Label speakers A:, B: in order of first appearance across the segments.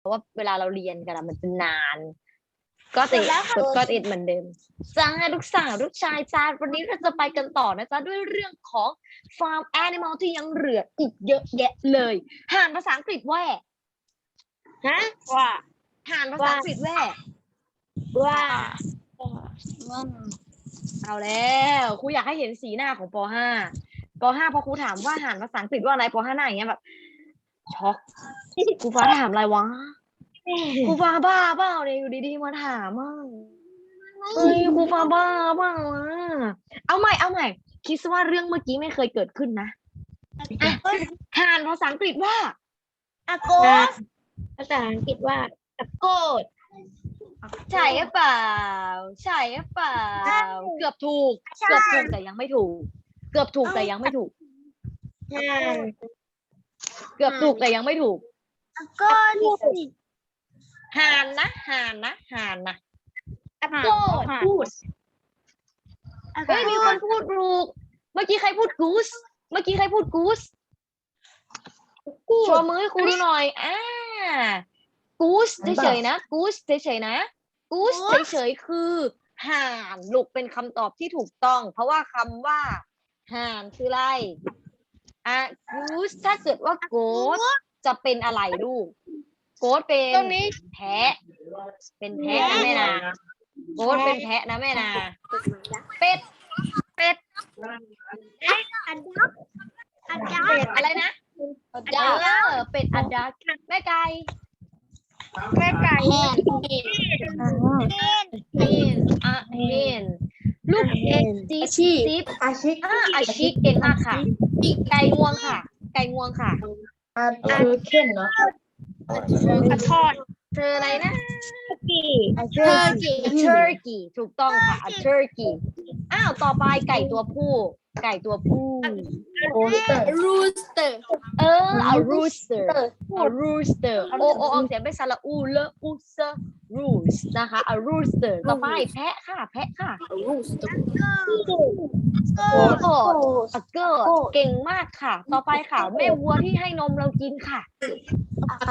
A: เพราะว่าเวลาเราเรียนกันอะมันจะนานก็ติด
B: แล้วค่ะ
A: ก็ติดเหมือนเดิมจ้าลูกสาวลูกชายจ้าวันนี้เราจะไปกันต่อนะจ๊ะด้วยเรื่องของฟาร์มแอนิมอลที่ยังเหลืออีกเยอะแยะเลยห่านภาษาอังกฤษว่าฮะ
B: ว่า
A: ห่านภาษาอังกฤษว่า
B: ว่า
A: เอาแล้วครูอยากให้เห็นสีหน้าของป .5 ป .5 พอครูถามว่าห่านภาษาอังกฤษว่าอะไรป .5 หน้าอย่างเงี้ยแบบช็อกครูฟ้าถามอะไรวะครูฟ้าบ้าเปล่าเนี่ยอยู่ดีๆมาถามอ่ะเฮ้ยครูฟ้าบ้าเปล่าวะเอาใหม่คิดซะว่าเรื่องเมื่อกี้ไม่เคยเกิดขึ้นนะอ่ะห่านภาษาอังกฤษว่า
B: อาโกสภาษาอังกฤษว่าอาโกส
A: ใช่หรือเปล่าใช่หรือเปล่าเกือบถูกแต่ยังไม่ถูกเกือบถูกแต่ยังไม่ถูก
B: ห่าน
A: เกือบถูกแต่ยังไม่ถูก
B: อาโกส
A: ห่านนะ
B: อาโกสพูด
A: เฮ้ยมีคนพูดถูกเมื่อกี้ใครพูด goose เมื่อกี้ใครพูด goose โชว์มือให้ครูดูหน่อยgoose เฉยๆนะ goose เฉยๆนะ goose เฉยๆคือห่านลูกเป็นคำตอบที่ถูกต้อง เพราะว่าคำว่าห่านคืออะไรgoose ถ้าเกิดว่า goat จะเป็นอะไรลูก goat เป็นแพะเป็นแพะนะแม่นาgoat เป็นแพะนะแม่นาเป็ดอะไรนะเป็ดอัดดักแม่ไก่เฮนลูกจิ๊บอาชิเก่งมากค่ะไก่งวงค่ะเธออะไรนะ turkey ถูกต้องค่ะ turkey ต่อไปไก่ตัวผู้
B: rooster
A: rooster โอออกเสียงเป็นสระอูเลอูเซอร์ roost นะคะ rooster ต่อไปแพะค่ะ goat เก่งมากค่ะ ต่อไปค่ะแม่วัวที่ให้นมเรากินค่ะ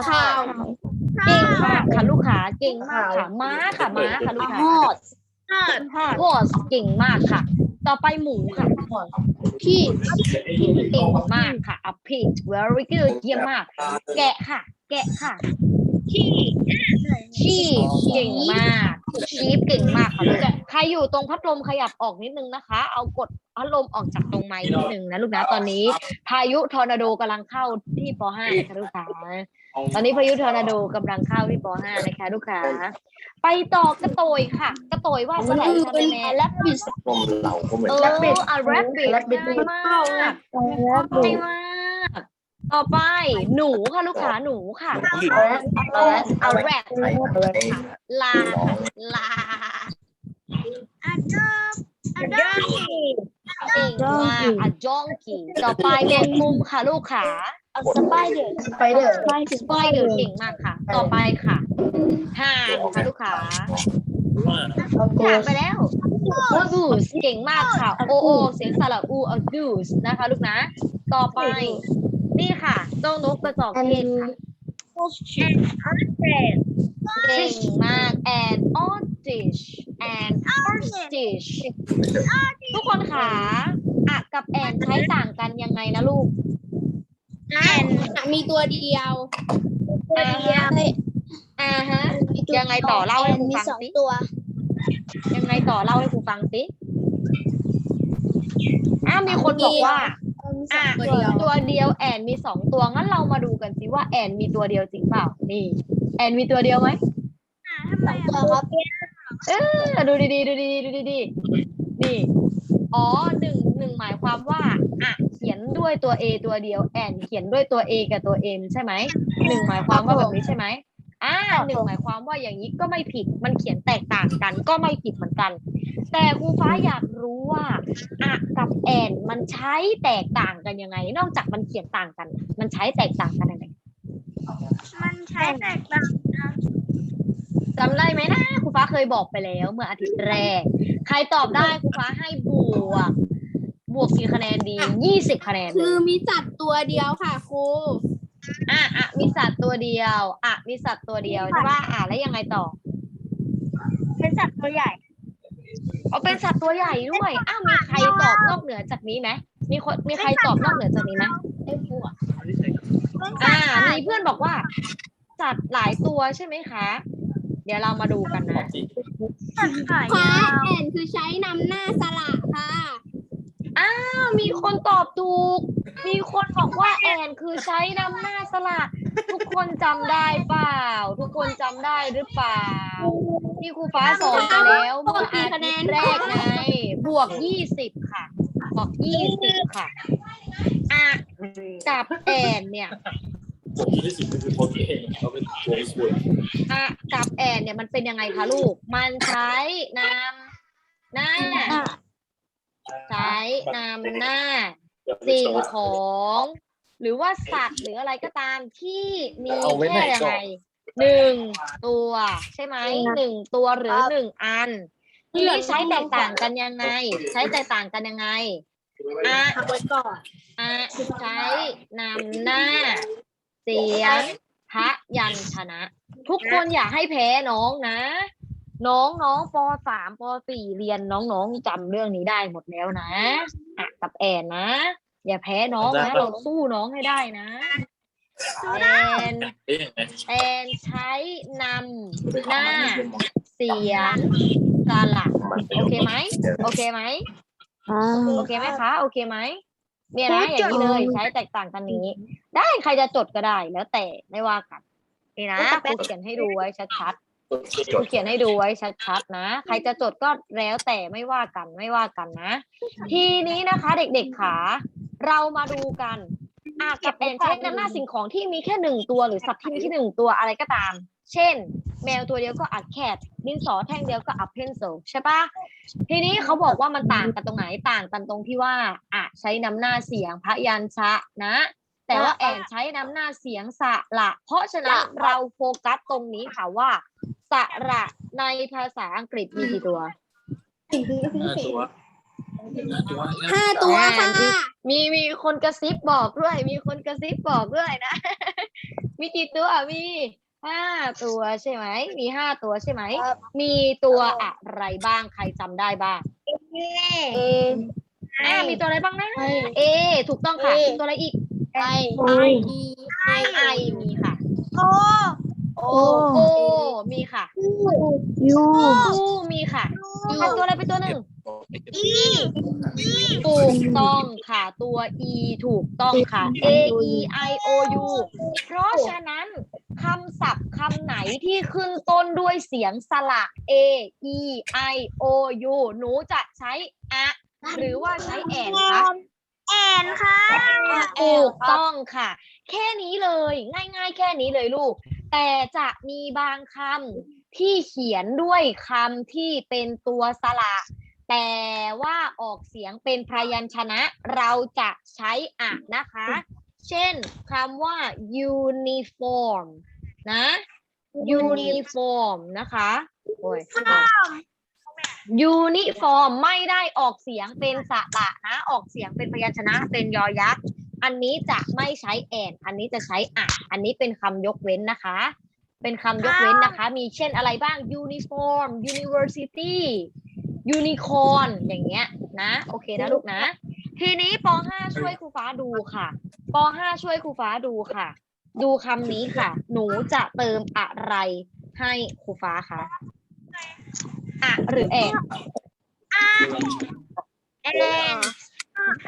B: ข้าว
A: เก่งมากค่ะลูกค้าเก่งมากค่ะม้าค่ะลูกค้า horse เก่งมากค่ะ ต่อไปหมูค่ะ pig เก่งมากค่ะ a pig very good เยี่ยมมากแกะค่ะ sheep เก่งมาก sheep เก่งมากค่ะลูกใครอยู่ตรงพัดลมขยับออกนิดนึงนะคะ เอากดพัดลมออกจากตรงไม้นิดนึงนะลูกนะตอนนี้พายุทอร์นาโดกำลังเข้าที่ป .5 นะคะลูกค้าตอนนี้พายุทอร์นาโดกำลังเข้าที่ป .5 นะคะลูกค้าไปต่อกระโตยค่ะกระโตยว่าสไลด์ค่ะแม่แรปปิดง่ายมากต่อไปหนูค่ะลูกค้าหนูค่ะเอาแรดลาเก่งมากจองกี้ต่อไปแมงมุมค่ะลูกขาสไปเดอร์เก่งมากค่ะต่อไปค่ะห่านค่ะลูกขาห่านไปแล้วgoose เก่งมากค่ะโอเสียงสระอูgoose นะคะลูกนะต่อไปนี่ค่ะเจ้านกกระจอกเทศค่ะเก่งมาก and ostrich ทุกคนค่ะกับแอนใช้ต่างกันยังไงนะลูก
B: มีตัวเดียว
A: ยังไงต่อเล่าให้ครูฟังสิยังไงต่อเล่าให้ครูฟังสิมีคนบอกว่าตัวเดียวแอนมี2ตัวงั้นเรามาดูกันสิว่าแอนมีตัวเดียวจริงเปล่านี่แอนมีตัวเดียวไหมดูดีนี่หนึ่งหมายความว่าเขียนด้วยตัว A ตัวเดียวแอนเขียนด้วยตัว A กับตัว M ใช่ไหมหมายความว่าแบบนี้ใช่ไหมหมายความว่าอย่างนี้ก็ไม่ผิดมันเขียนแตกต่างกันก็ไม่ผิดเหมือนกันแต่ครูฟ้าอยากรู้ว่ากับแอนมันใช้แตกต่างกันยังไงนอกจากมันเขียนต่างกันมันใช้แตกต่างกันยังไงจำได้ไหมนะครูฟ้าเคยบอกไปแล้วเมื่ออาทิตย์แรกใครตอบได้ครูฟ้าให้บวกกี่คะแนนดี20 คะแนน
B: คือมีสัตว์ตัวเดียวค่ะครู
A: มีสัตว์ตัวเดียวมีสัตว์ตัวเดียวใช่ป่ะแล้วยังไงต่อ
B: เป็นสัตว์ตัวใหญ่
A: เป็นสัตว์ตัวใหญ่ด้วยมีใครตอบนอกเหนือจากนี้ไหมมีใครตอบนอกเหนือจากนี้ไหม
B: ไอ้พวก
A: มีเพื่อนบอกว่าสัตว์หลายตัวใช่ไหมคะ เดี๋ยวเรามาดูกันนะ
B: สัตว์ขายาวแอนคือใช้นำหน้าสระค่ะ
A: มีคนตอบถูก มีคนบอกว่าแอนคือใช้นำหน้าสระทุกคนจำได้เปล่า ทุกคนจำได้หรือเปล่า ที่ครูฟ้าสอนไปแล้วเมื่ออาทิตย์แรกไงบวก20ค่ะบวก20ค่ะกับแอนเนี่ย
C: ผม20คือคนเองเขาเป็นตัวช่วย
A: กับแอนเนี่ยมันเป็นยังไงคะลูก มันใช้นำหน้าใช้นำหน้าสิ่งของหรือว่าสัตว์หรืออะไรก็ตามที่มีแค่ยังไง1 ตัวใช่ไหม1 ตัวหรือ1 อันที่ใช้แตกต่างกันยังไง ใช้แตกต่างกันยังไง
B: ทำไว้ก่อน
A: ใช้นำหน้าเสียงพยัญชนะ ทุกคนอย่าให้แพ้น้องนะ น้องป.3 ป.4 เรียนน้องจำเรื่องนี้ได้หมดแล้วนะกับแอนนะอย่าแพ้น้องนะเราสู้น้องให้ได้นะแอนใช้นำหน้าเสียงสระโอเคไหมโอเคไหมโอเคไหมคะโอเคไหมเนี่ยนะอย่างนี้เลยใช้แตกต่างกันนี้ได้ใครจะจดก็ได้แล้วแต่ไม่ว่ากันนี่นะครูเขียนให้ดูไว้ชัดๆครูเขียนให้ดูไว้ชัดๆนะใครจะจดก็แล้วแต่ไม่ว่ากันนะทีนี้นะคะเด็กๆขาเรามาดูกันกับแอนใช้นำหน้าสิ่งของที่มีแค่1 ตัวหรือสัตว์ที่มีแค่1 ตัวอะไรก็ตามเช่นแมวตัวเดียวก็cat ดินสอแท่งเดียวก็pencil ใช่ปะทีนี้เขาบอกว่ามันต่างกันตรงไหนต่างกันตรงที่ว่าใช้นำหน้าเสียงพยัญชนะนะแต่ว่าแอนใช้นำหน้าเสียงสระเพราะฉะนั้นเราโฟกัสตรงนี้ค่ะว่าสระในภาษาอังกฤษมีกี่ตัว
B: 5 ตัวค่ะ
A: มีคนกระซิบบอกด้วยมีคนกระซิบบอกด้วยนะ มีกี่ตัวมี5 ตัวใช่ไหมมี5 ตัวใช่ไหมมีตัวอะไรบ้างใครจำได้บ้างมีตัวอะไรบ้างนะถูกต้องค่ะมีตัวอะไรอีกไอมีค่ะโอมีค่ะยูมีค่ะตัวอะไรเป็นตัวหนึ่งถูกต้องค่ะตัว e ถูกต้องค่ะ a e i o u เพราะฉะนั้นคำศัพท์คำไหนที่ขึ้นต้นด้วยเสียงสระ a e i o u หนูจะใช้หรือว่าใช้แอนคะ
B: แอนค่ะ
A: ถูกต้องค่ะแค่นี้เลยง่ายๆแค่นี้เลยลูกแต่จะมีบางคำที่เขียนด้วยคำที่เป็นตัวสระแต่ว่าออกเสียงเป็นพยัญชนะเราจะใช้นะคะเช่นคำว่า uniform นะ uniform นะคะuniform ไม่ได้ออกเสียงเป็นสระนะออกเสียงเป็นพยัญชนะเป็นยอยักษ์อันนี้จะไม่ใช้แอนอันนี้จะใช้อันนี้เป็นคำยกเว้นนะคะเป็นคำยกเว้นนะคะมีเช่นอะไรบ้าง uniform university unicorn อย่างเงี้ยนะโอเคนะลูกนะทีนี้ป.5 ช่วยครูฟ้าดูค่ะป.5 ช่วยครูฟ้าดูค่ะดูคำนี้ค่ะหนูจะเติมอะไรให้ครูฟ้าคะหรือแอน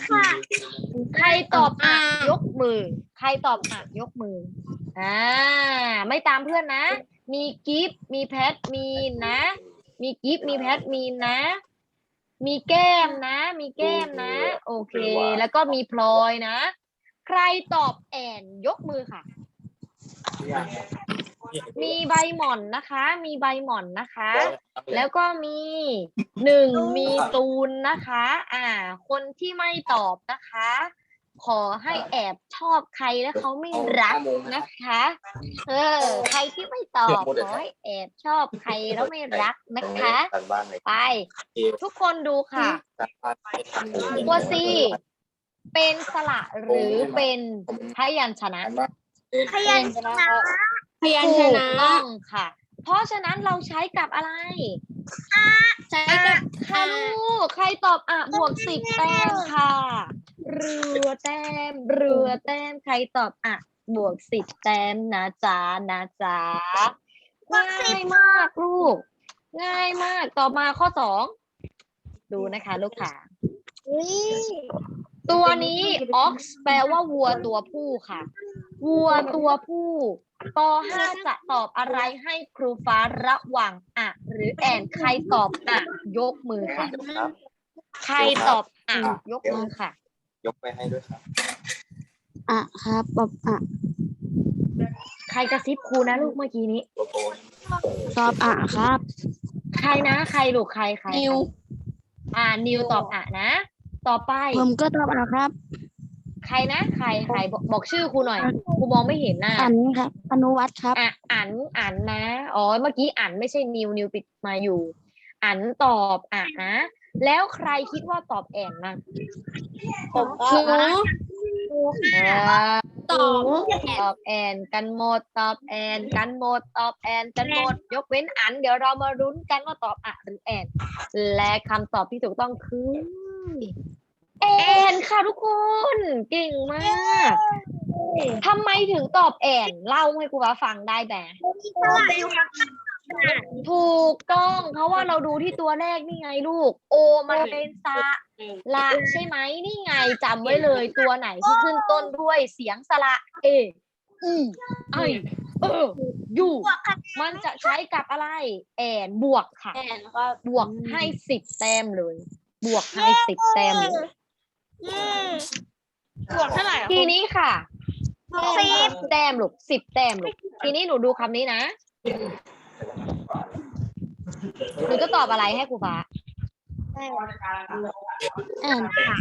B: ค่ะ
A: ใครตอบยกมือใครตอบยกมือไม่ตามเพื่อนนะมีกิฟมีแพทมีนะมีกิฟมีแพทมีนะมีแก้มนะมีแก้มนะโอเคแล้วก็มีพลอยนะใครตอบแอนยกมือค่ะมีใบหม่อนนะคะมีใบหม่อนนะคะแล้วก็มีมีตูนนะคะคนที่ไม่ตอบนะคะขอให้แอบชอบใครแล้วเขาไม่รักนะคะใครที่ไม่ตอบขอให้แอบชอบใครแล้วไม่รักนะคะไปทุกคนดูค่ะตัว C เป็นสระหรือเป็นพยัญชนะ
B: พยัญชนะ
D: พยัญช
A: ถูก
D: นะ
A: ต้องค่ะ เพราะฉะนั้นเราใช้กับอะไร
D: ใช้กับ
A: ค่ะลูกใครตอบบวก10 แต้มค่ะเรือแต้มใครตอบบวก10 แต้มนะจ๊ะง่ายมากลูก ง่ายมากต่อมาข้อ2ดูนะคะลูกค่ะ ตัวนี้ ox แปลว่าวัวตัวผู้ค่ะ วัวตัวผู้ป .5 จะตอบอะไรให้ครูฟ้าระหว่างหรือแอนใครตอบยกมือค่ะ
C: ครับ
A: ใครตอบยกมือค่ะ
C: ยกไปให้ด้วยครับ
D: ครับตอบ
A: ใครกระซิบครูนะลูกเมื่อกี้นี้
C: โลโก้
D: ตอบครับ
A: ใครนะใครลูกใคร
D: นิว
A: นิวตอบนะ ต่อไป
D: ผมก็ตอบครับ
A: ใครนะใครบอกชื่อครูหน่อยครูมองไม่เห็นหน้า
D: อันครับ อนุวัฒน์ครับ
A: อันนะอ๋อเมื่อกี้อันไม่ใช่นิวปิดมาอยู่ อันตอบนะ แล้วใครคิดว่าตอบแอนนะ
D: ผม
A: หนู
D: ตอบ
A: ตอบแอนกันหมดตอบแอนกันหมดตอบแอนกันหมด ยกเว้นอันเดี๋ยวเรามารุ้นกันว่าตอบหรือแอนและคำตอบที่ถูกต้องคือแอนค่ะทุกคนเก่งมากทำไมถึงตอบแอนเล่าให้ครูฟ้าฟังได้แบบ ถูกต้องเพราะว่าเราดูที่ตัวแรกนี่ไงลูก โอมันเป็นสระละใช่ไหมนี่ไงจำไว้เลยตัวไหนที่ขึ้นต้นด้วยเสียงสระเอไอยูมันจะใช้กับอะไร แอนบวกค่ะ
D: แอนก็
A: บวกให้10 แต้มเลย บวกให้10 แต้มเลย
D: บวกเท่าไหร่
A: ทีนี้ค่ะ10 แต้มลูก10 แต้มลูกทีนี้หนูดูคำนี้นะหนูจะตอบอะไรให้ครูฟ้า
D: แอนครับ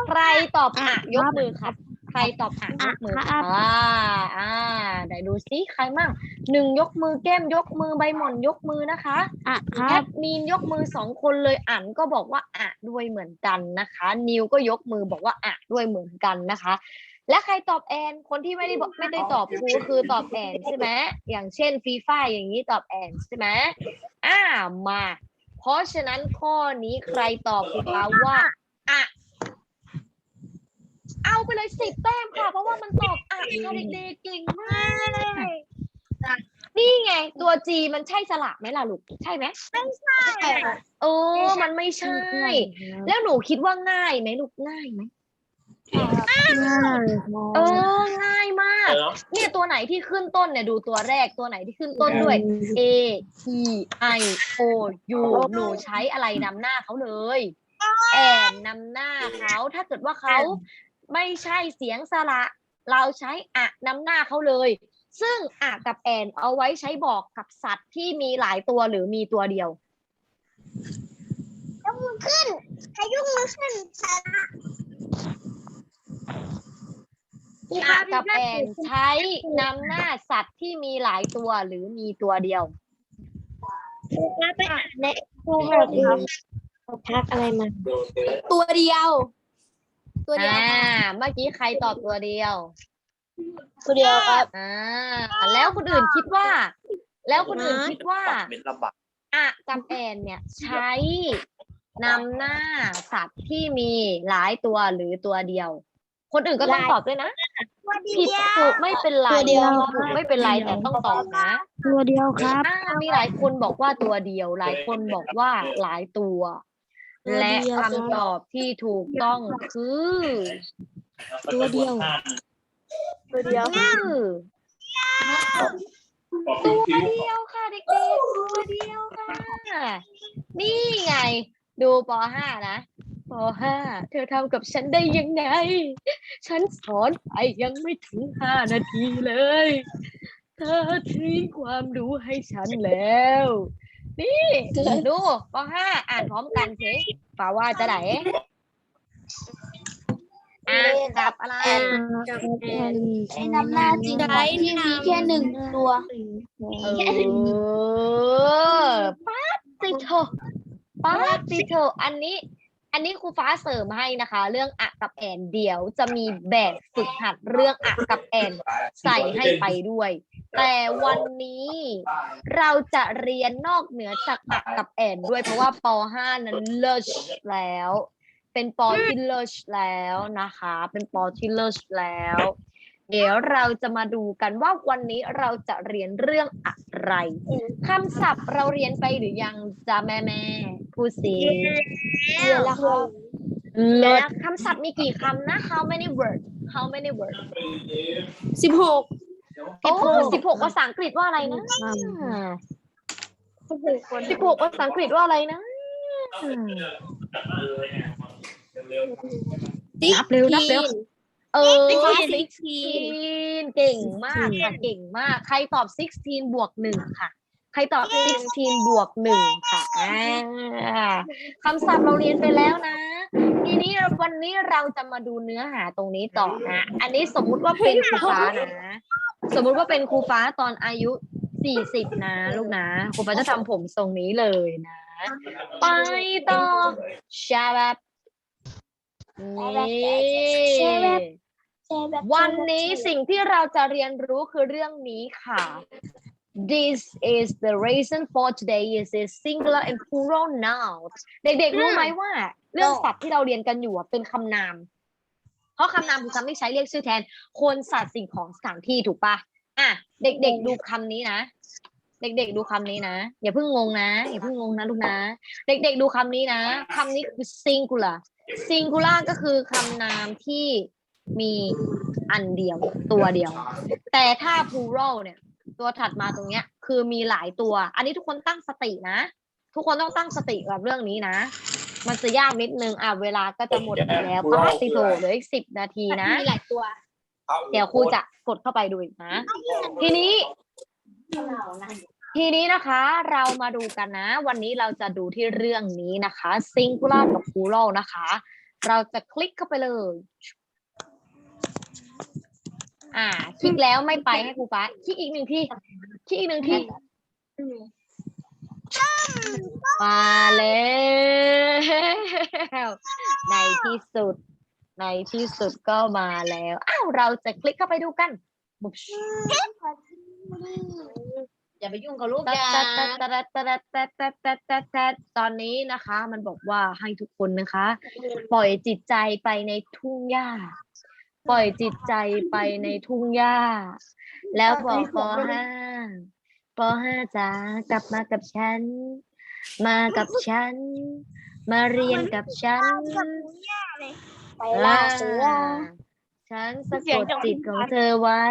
A: ใครตอบยกมือครับ ใครตอบยกมือไหนดูซิใครมั่ง1ยกมือแก้มยกมือใบหม่อนยกมือนะคะ
D: ครั
A: แอบ ดมีนยกมือ2 คนเลยอันก็บอกว่าด้วยเหมือนกันนะคะ นิวก็ยกมือบอกว่าด้วยเหมือนกันนะคะ และใครตอบแอนคนที่ไม่ได้ตอบครูก็คือตอบแอนใช่ไหมอย่างเช่นฟีฟ่าอย่างนี้ตอบแอนใช่ไหมมาเพราะฉะนั้นข้อนี้ใครตอบครูคะว่าเอาไปเลย10 แต้มค่ะเพราะว่ามันตอบค่ะเด็กๆเก่งมากนี่ไงตัว G มันใช่สระไหมล่ะลูกใช่ไหมไม่ใช่มันไม่ใช่ แล้วหนูคิดว่าง่ายไหมลูกง่ายไหมง่ายมาก เนี่ยตัวไหนที่ขึ้นต้นเนี่ยดูตัวแรกตัวไหนที่ขึ้นต้นด้วย A E I O U หนูใช้อะไรนำหน้าเขาเลยแอนนำหน้าเขาถ้าเกิดว่าเขาไม่ใช่เสียงสระเราใช้นำหน้าเขาเลยซึ่งกับแอนเอาไว้ใช้บอกกับสัตว์ที่มีหลายตัวหรือมีตัวเดียวย
B: กมือขึ้นใครยกมือขึ้น
A: กับแอนใช้นำหน้าสัตว์ที่มีหลายตัวหรือมีตัวเดียว
B: ไปในครูแบบครับพักอะไรมา
D: ตัวเดียว
A: เมื่อกี้ใครตอบตัวเดียว
B: ตัวเดียวครับ
A: แล้วคนอื่นคิดว่า
C: เป็นลำบาก
A: กับแอนเนี่ยใช้นำหน้าสัตว์ที่มีหลายตัวหรือตัวเดียว คนอื่นก็ต้องตอบด้วยนะผิดถูกไม่เป็นไรถูกไม่เป็นไรแต่ต้องตอบนะ
D: ตัวเดียวครับ
A: มีหลายคนบอกว่าตัวเดียวหลายคนบอกว่าหลายตัว และคำตอบที่ถูกต้องคือ
D: ตัวเดียว
A: ตัวเดียวค่ะเด็กๆตัวเดียวค่ะนี่ไงดูป .5 นะป .5 เธอทำกับฉันได้ยังไงฉันสอนไปยังไม่ถึง5 นาทีเลยเธอทิ้งความรู้ให้ฉันแล้วนี่ดูป .5 อ่านพร้อมกันสิป่าว่าจะไหนกับอะไร
D: ใช้นำหน้าจริงที่มีแค่1 ตัว
A: ป๊าดติโถอันนี้ อันนี้ครูฟ้าเสริมให้นะคะ เรื่องอะกับแอนเดี๋ยวจะมีแบบฝึกหัดเรื่องอะกับแอนใส่ให้ไปด้วย แต่วันนี้เราจะเรียนนอกเหนือจากอะกับแอนด้วยเพราะว่าป .5 นั้นเลิศแล้ว เป็นปที่เลิศแล้วนะคะ เป็นปที่เลิศแล้ว เดี๋ยวเราจะมาดูกันว่าวันนี้เราจะเรียนเรื่องอะไรคำศัพท์เราเรียนไปหรือยังจ้าแม่พูดสิ
B: เรียนแล้วครับ
A: เลิศคำศัพท์มีกี่คำนะ how many words how many words
B: 16
A: โอ้16ภาษาอังกฤษว่าอะไรนะ16ภาษาอังกฤษว่าอะไรนะนับเร็วนับเร็ว16เก่งมากค่ะเก่งมากใครตอบ16บวก1ค่ะใครตอบ16บวก1ค่ะคำศัพท์เราเรียนไปแล้วนะทีนี้วันนี้เราจะมาดูเนื้อหาตรงนี้ต่อนะอันนี้สมมุติว่าเป็นครูฟ้านะสมมุติว่าเป็นครูฟ้าตอนอายุ40นะลูกนะครูฟ้าจะทำผมทรงนี้เลยนะไปต่อชาแบบนี่วันนี้สิ่งที่เราจะเรียนรู้คือเรื่องนี้ค่ะ This is the reason for today is a singular and plural noun เด็กๆรู้ไหมว่าเรื่องศัพท์ที่เราเรียนกันอยู่เป็นคำนามเพราะคำนามคือคำที่ใช้เรียกชื่อแทนคนสัตว์สิ่งของสถานที่ถูกปะอ่ะเด็กๆดูคำนี้นะเด็กๆดูคำนี้นะอย่าเพิ่งงงนะอย่าเพิ่งงงนะลูกนะเด็กๆดูคำนี้นะคำนี้คือ singular ก็คือคำนามที่มีอันเดียวตัวเดียวแต่ถ้า plural เนี่ยตัวถัดมาตรงเนี้ยคือมีหลายตัวอันนี้ทุกคนตั้งสตินะทุกคนต้องตั้งสติกับเรื่องนี้นะมันจะยากนิดนึงเวลาก็จะหมดแล้วป้าติโถเหลืออีก10 นาทีนะ
B: มีหลายตัว
A: เดี๋ยวครูจะกดเข้าไปดูอีกนะ ทีนี้นะคะ เรามาดูกันนะ วันนี้เราจะดูที่เรื่องนี้นะคะ singular กับ plural นะคะ เราจะคลิกเข้าไปเลยคลิกแล้วไม่ไปให้ครูฟ้าคลิกอีกหนึ่งที่คลิกอีกหนึ่งที่มาแล้วในที่สุดก็มาแล้วเราจะคลิกเข้าไปดูกันอย่าไปยุ่งกับลูกอย่าตอนนี้นะคะมันบอกว่าให้ทุกคนนะคะปล่อยจิตใจไปในทุ่งหญ้าปล่อยจิตใจไปในทุ่งหญ้าแล้วบอกป .5 จ๋ากลับมากับฉันมากับฉันมาเรียนกับฉัน
B: ไปล่าเสือ
A: ฉันสะกดจิตของเธอไว้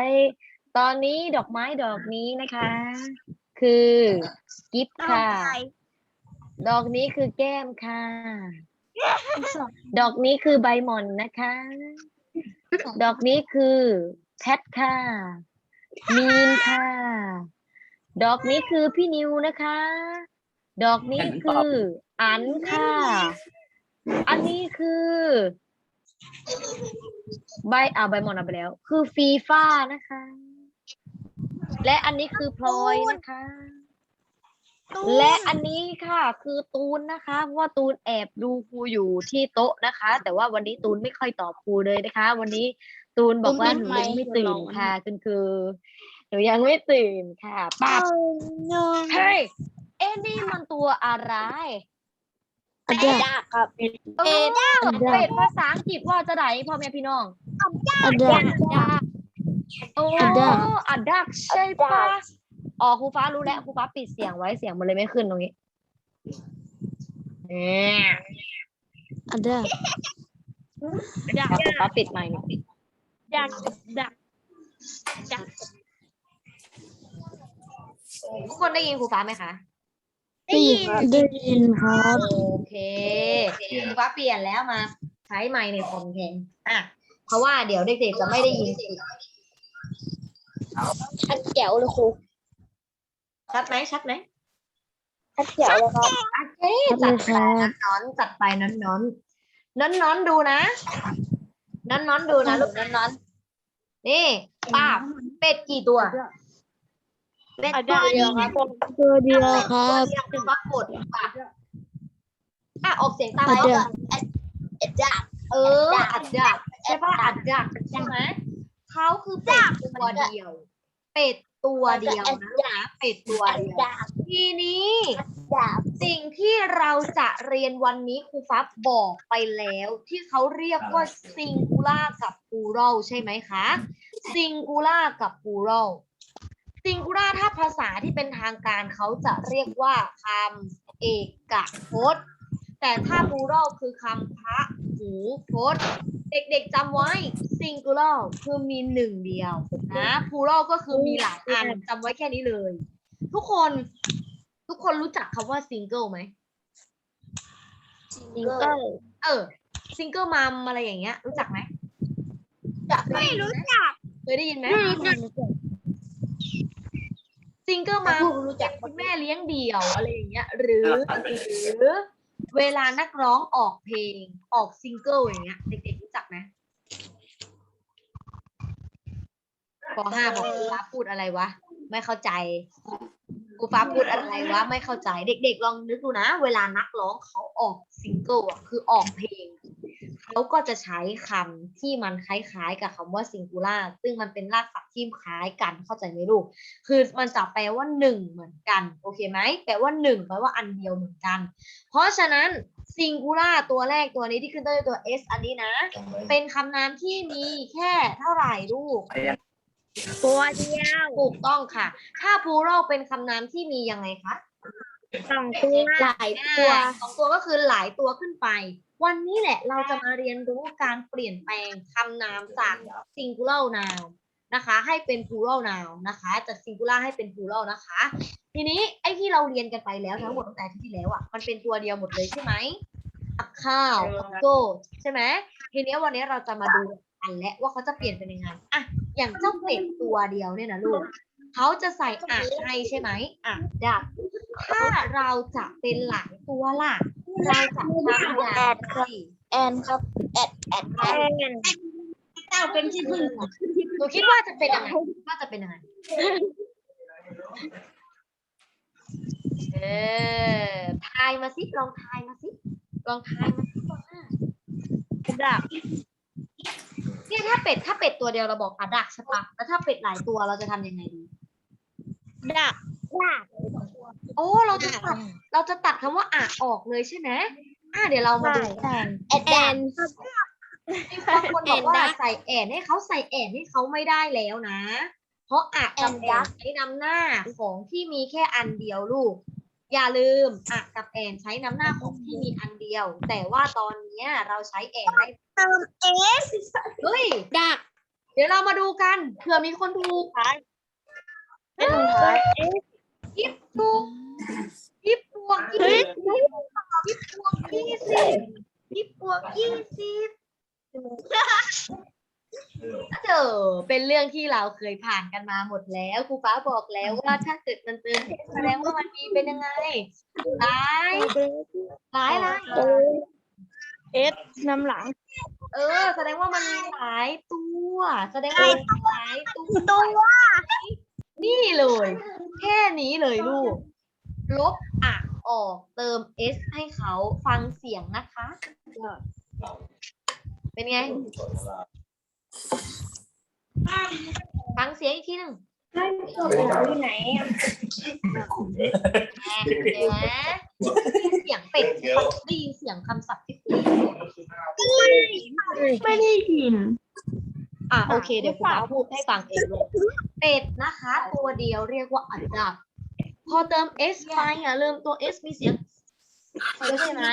A: ตอนนี้ดอกไม้ดอกนี้นะคะ คือกิฟต์ค่ะดอกนี้คือแก้มค่ะดอกนี้คือใบหม่อนนะคะดอกนี้คือแพทค่ะมีนค่ะดอกนี้คือพี่นิวนะคะดอกนี้คืออันค่ะอันนี้คือใบหม่อนเอาไปแล้วคือฟีฟ่านะคะและอันนี้คือพลอยนะคะและอันนี้ค่ะคือตูนนะคะเพราะว่าตูนแอบดูครูอยู่ที่โต๊ะนะคะแต่ว่าวันนี้ตูนไม่ค่อยตอบครูเลยนะคะวันนี้ตูนบอกว่าหนูยังไม่ตื่นค่ะคุณครูหนูยังไม่ตื่นค่ะปั๊บเฮ้ยนี่มันตัวอะไร
B: เป็ดครับ
A: เป็ดภาษาอังกฤษว่าจะไหนพ่อแม่พี่น้องอะดักใช่ปะครูฟ้ารู้แล้วครูฟ้าปิดเสียงไว้เสียงมันเลยไม่ขึ้นตรงนี้ครูฟ้าปิดไมค์
B: ดัก
A: ทุกคนได้ยินครูฟ้าไหมคะ
B: ได้ยินครับ
A: โอเคครูฟ้าเปลี่ยนแล้วมาใช้ไมค์ในคอมแทนเพราะว่าเดี๋ยวเด็กๆจะไม่ได้ยินเสียง
B: ชัดแจ๋วเลยครู
A: ชัดไหม
B: ชัดแจ๋วเลยครับ
A: โอเคจัดไปน้อนจัดไปน้อนดูนะน้อนดูนะลูกน้อนนี่ป้าเป็ดกี่ตัวเป็ดตัวเดียวครับ
B: ตัวเดียวครับ
A: คือว่ากดออกเสียงตาม
B: ดับ
A: อัดดักใช่ป่ะอัดดักใช่ไหมเขาคือเป็ดตัวเดียว เป็ดตัวเดียวนะเป็ดตัวเดียว ทีนี้
B: ดับ
A: สิ่งที่เราจะเรียนวันนี้ครูฟ้าบอกไปแล้ว ที่เขาเรียกว่า singular กับ plural ใช่ไหมคะ singular กับ plural singular ถ้าภาษาที่เป็นทางการเขาจะเรียกว่าคำเอกพจน์ แต่ถ้า plural คือคำพหูพจน์ เด็กๆจำไว้ singular คือมีหนึ่งเดียวนะ plural ก็คือมีหลายอันจำไว้แค่นี้เลย ทุกคนรู้จักคำว่า single ไหม
B: ซิงเกิล
A: single mom อะไรอย่างเงี้ยรู้จักไหม
B: ไม่รู้จัก
A: เคยได้ยินไหม single mom
B: รู้จัก
A: คุณแม่เลี้ยงเดี่ยวอะไรอย่างเงี้ยหรือเวลานักร้องออกเพลงออกซิงเกิลอย่างเงี้ยเด็กๆรู้จักไหมป .5 บอกครูฟ้าพูดอะไรวะไม่เข้าใจครูฟ้าพูดอะไรวะไม่เข้าใจเด็กๆลองนึกดูนะเวลานักร้องเขาออกซิงเกิลอ่ะคือออกเพลงเขาก็จะใช้คำที่มันคล้ายๆกับคำว่า singular ซึ่งมันเป็นรากศัพท์ที่คล้ายกันเข้าใจไหมลูกคือมันจะแปลว่าหนึ่งเหมือนกันโอเคไหมแปลว่าหนึ่งแปลว่าอันเดียวเหมือนกันเพราะฉะนั้น singular ตัวแรกตัวนี้ที่ขึ้นต้นด้วยตัว s อันนี้นะเป็นคำนามที่มีแค่เท่าไหร่ลูก
B: ตัวเดียว
A: ถูกต้องค่ะถ้า plural เป็นคำนามที่มียังไงคะ
B: สองตัวหลายตัว
A: สองตัวก็คือหลายตัวขึ้นไป วันนี้แหละเราจะมาเรียนรู้การเปลี่ยนแปลงคำนามจาก singular noun นะคะให้เป็น plural noun นะคะจาก singular ให้เป็น plural นะคะ ทีนี้ไอ้ที่เราเรียนกันไปแล้วทั้งหมดตั้งแต่ที่แล้วอ่ะมันเป็นตัวเดียวหมดเลยใช่ไหมอักข้าวอักโกใช่ไหมทีนี้วันนี้เราจะมาดูกันและว่าเขาจะเปลี่ยนเป็นยังไงอ่ะอย่างเจ้าเป็ดตัวเดียวเนี่ยนะลูกเขาจะใส่อะให้ใช่ไหมอะดักถ้าเราจะเป็นหลายตัวล่ะเราจะทำอย่างไร
D: แอนครับแอด
B: เจ้าเป็นที่พึ่ง
A: หนูคิดว่าจะเป็นยังไงว่าจะเป็นยังไงทายมาสิลองทายมาสิลองทายมาสิว่าดักเนี่ยถ้าเป็ดตัวเดียวเราบอกอะดักใช่ปะแล้วถ้าเป็ดหลายตัวเราจะทำยังไงดี
B: ดัก
A: โอ้เราจะตัดคำว่าอะออกเลยใช่ไหมเดี๋ยวเรามาดูกัน
B: แอน
A: บางคนบอกว่าใส่แอนให้เขาใส่แอนให้เขาไม่ได้แล้วนะ เพราะอะกับแอนใช้นำหน้าของที่มีแค่อันเดียวลูก อย่าลืมอะกับแอนใช้นำหน้าของที่มีอันเดียว แต่ว่าตอนนี้เราใช้แอนได้
B: เติมเอส
A: เฮ้ย
B: ดัก
A: เดี๋ยวเรามาดูกันเผื่อมีคนถูก
B: เป็นลงท้าย
A: ยิบถูกยิบบวก20ยิบบวก20ยิบบวก20เป็นเรื่องที่เราเคยผ่านกันมาหมดแล้วครูฟ้าบอกแล้วว่าถ้าเกิดมันเติมแสดงว่ามันมีเป็นยังไงหลาย
B: เอสน้ำหลัง
A: แสดงว่ามันมีหลายตัวแสดงว่ามันมีหลายตัวนี่เลยแค่นี้เลยลูกลบอะออกเติม s ให้เขาฟังเสียงนะคะเป็นไงฟังเสียงอีกทีหนึ่ง
B: ที่ไหน
A: เห็นไหมเสียงเป็ดได้ยินเสียงคำศัพท์ที่คุย
B: ไม่ได้ยิน
A: โอเคเดี๋ยวครูพูดให้ฟังเองเลยเป็ดนะคะตัวเดียวเรียกว่าอันดับพอเติม s ไปเริ่มตัว s มีเสียงใช่ไหม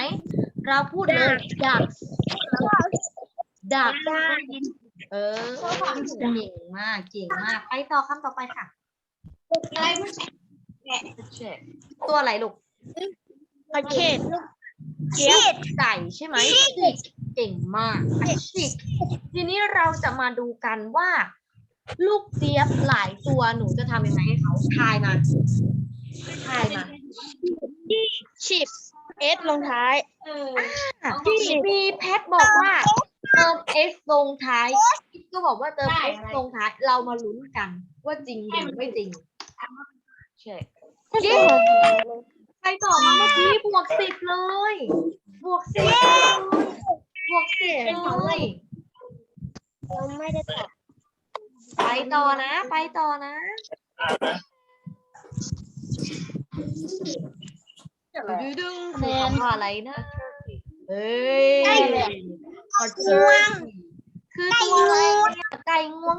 A: เราพูดเลยดักเก่งมากไปต่อคำต่อไปค่ะตัวอะไรลูก
B: เขต
A: ไก่ใช่ไหมเก่งมากทีนี้เราจะมาดูกันว่า ลูกเจี๊ยบหลายตัวหนูจะทำยังไงให้เขาทายมา
B: ชิปเอสลงท้าย
A: มีแพทบอกว่าเติม s ลงท้ายก็บอกว่าเติม s ลงท้ายเรามาลุ้นกันว่าจริงหรือไม่จริงใครตอบมาเมื่อกี้บวก10เลยบวก10 บวก10เลย
B: เราไม่ได้ตอบ
A: ไปต่อนะ ไปต่อนะ ดึงๆคือคำว่าอะไรนะ เฮ้ยคือตัวอะไรเนี่ยไก่งวง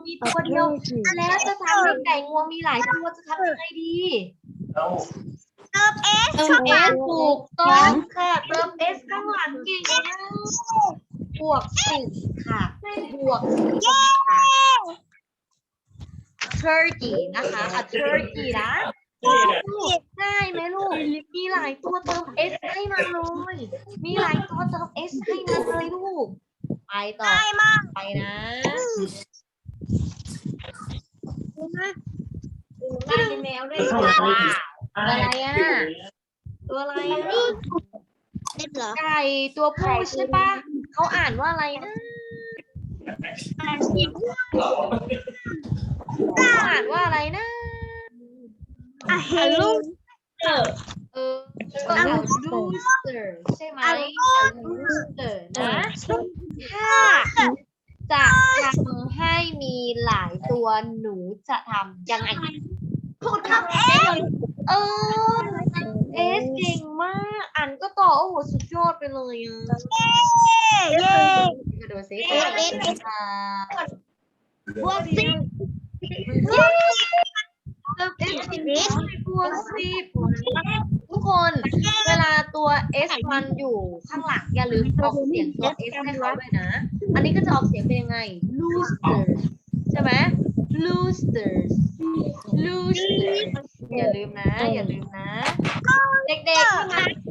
A: มีตัวเดียว แล้วจะทำให้ไก่งวงมีหลายตัวจะทำยังไงดี เติม S ถูกต้องค่ะ เติม S ข้างหลังเก่งมากบวก10ค่ะ บวก10ค่ะ turkey นะคะ turkey นะง่ายไหมลูก มีหลายตัวเติม S ให้มันเลย มีหลายตัวเติม S ให้มันเลยลูก ไปต่อไปนะได้แมวด้วยว้าวอะไรอ่ะ ตัวอะไรอ่ะ
B: เล่นเหรอ
A: ไก่ตัวผู้ใช่ปะเขาอ่านว่าอะไรนะเขาอ่านว่าอะไรนะ
B: ลูก
A: rooster ใช่ไหม rooster นะ ถ้าจะทำให้มีหลายตัวหนูจะทำยังไง
B: พูดคำ
A: เออเอสเก่งมาก อ่านก็ต่อโอ้โหสุดยอดไปเลยอ่ะมาดูซิบวก10เติม S บวก10ทุกคน เวลาตัว S มันอยู่ข้างหลังอย่าลืมออกเสียงตัว S ให้เขาด้วยนะ อันนี้ก็จะออกเสียงเป็นยังไง loosters ใช่ไหม loosters อย่าลืมนะ เด็กๆ